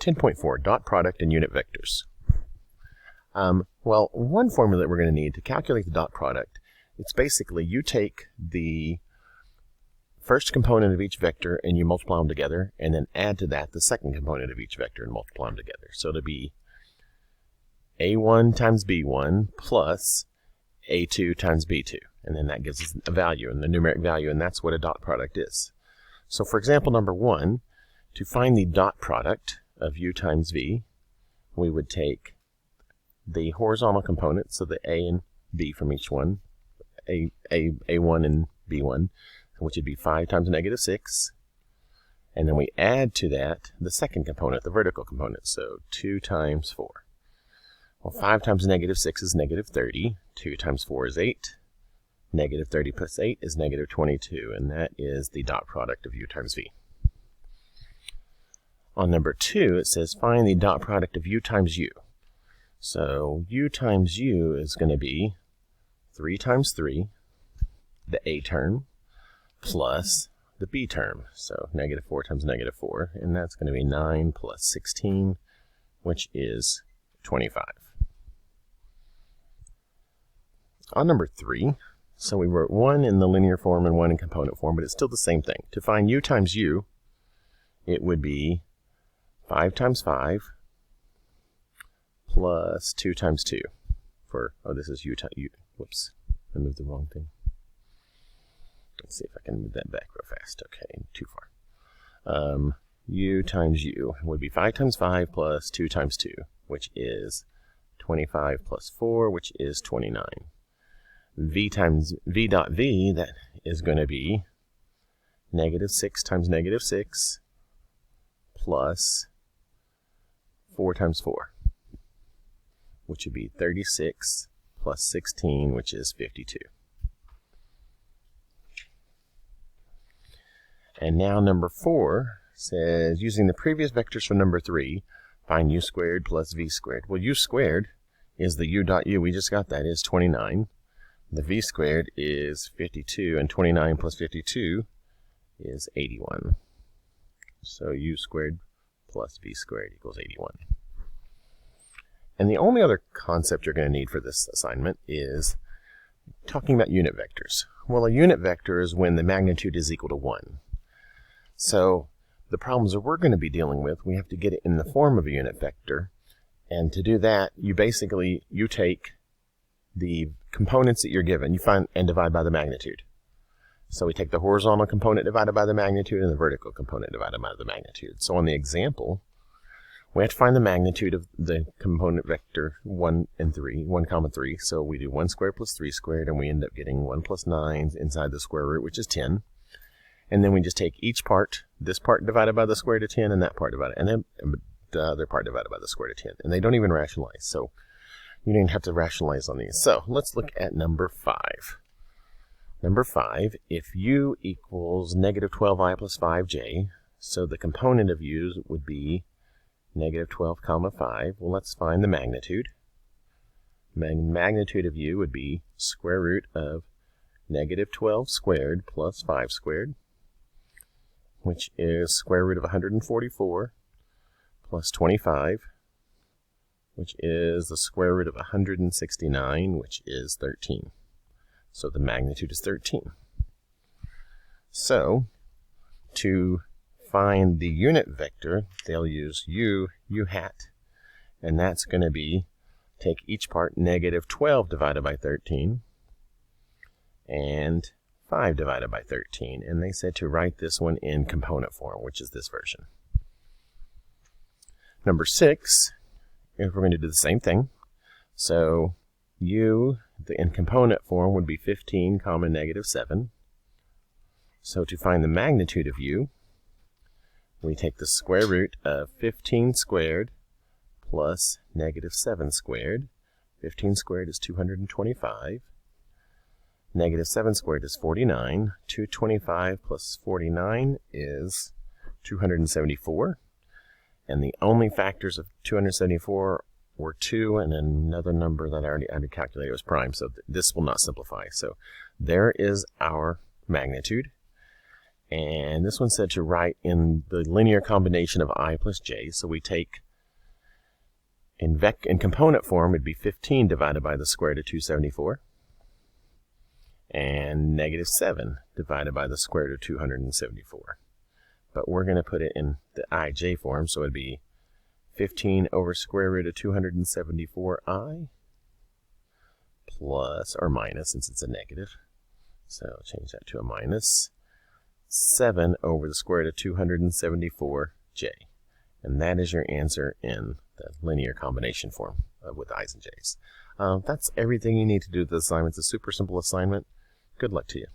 10.4, dot product and unit vectors. Well, one formula that we're going to need to calculate the dot product, it's basically you take the first component of each vector and you multiply them together, and then add to that the second component of each vector and multiply them together. So it'll be A1 times B1 plus A2 times B2. And then that gives us a value, and the numeric value, and that's what a dot product is. So for example number 1, to find the dot product of U times V, we would take the horizontal components, so the A and B from each one, A1 and B1, which would be 5 times negative 6. And then we add to that the second component, the vertical component, so 2 times 4. Well, 5 times negative 6 is negative 30. 2 times 4 is 8. Negative 30 plus 8 is negative 22, and that is the dot product of U times V. On number 2, it says find the dot product of U times U. So U times U is going to be 3 times 3, the A term, plus the B term. So negative 4 times negative 4, and that's going to be 9 plus 16, which is 25. On number 3, so we wrote 1 in the linear form and 1 in component form, but it's still the same thing. To find U times U, it would be 5 times 5 plus 2 times 2 for, oh, this is U times U. Whoops, I moved the wrong thing. Let's see if I can move that back real fast. Okay, too far. U times U would be 5 times 5 plus 2 times 2, which is 25 plus 4, which is 29. V times V dot V, that is going to be negative 6 times negative 6 plus 4 times 4, which would be 36 plus 16, which is 52. And now number 4 says, using the previous vectors from number 3, find U squared plus V squared. Well, U squared is the U dot U. We just got that is 29. The V squared is 52, and 29 plus 52 is 81. So U squared plus V squared equals 81. And the only other concept you're going to need for this assignment is talking about unit vectors. Well, a unit vector is when the magnitude is equal to 1. So the problems that we're going to be dealing with, we have to get it in the form of a unit vector. And to do that, you take the components that you're given, you find and divide by the magnitude. So we take the horizontal component divided by the magnitude and the vertical component divided by the magnitude. So on the example, we have to find the magnitude of the component vector 1 and 3, 1 comma 3. So we do 1 squared plus 3 squared, and we end up getting 1 plus 9 inside the square root, which is 10. And then we just take each part, this part divided by the square root of 10, and that part divided, and then the other part divided by the square root of 10. And they don't even rationalize, so you don't have to rationalize on these. So let's look at number 5. Number 5, if U equals negative 12i plus 5j, so the component of U's would be negative 12 comma 5. Well, let's find the magnitude. Magnitude of U would be square root of negative 12 squared plus 5 squared, which is square root of 144 plus 25, which is the square root of 169, which is 13. So the magnitude is 13. So to find the unit vector, they'll use U hat, and that's going to be, take each part, negative 12 divided by 13, and 5 divided by 13. And they said to write this one in component form, which is this version. Number 6, if we're going to do the same thing. So U in component form would be 15 comma negative 7. So to find the magnitude of U, we take the square root of 15 squared plus negative 7 squared. 15 squared is 225. Negative 7 squared is 49. 225 plus 49 is 274. And the only factors of 274 were 2 and another number that I already calculated was prime, so this will not simplify. So there is our magnitude. And this one said to write in the linear combination of I plus j. So we take, in component form, it'd be 15 divided by the square root of 274. And negative 7 divided by the square root of 274. But we're going to put it in the ij form, so it'd be 15 over square root of 274i plus, or minus, since it's a negative. So change that to a minus. 7 over the square root of 274j. And that is your answer in the linear combination form with i's and j's. That's everything you need to do with the assignment. It's a super simple assignment. Good luck to you.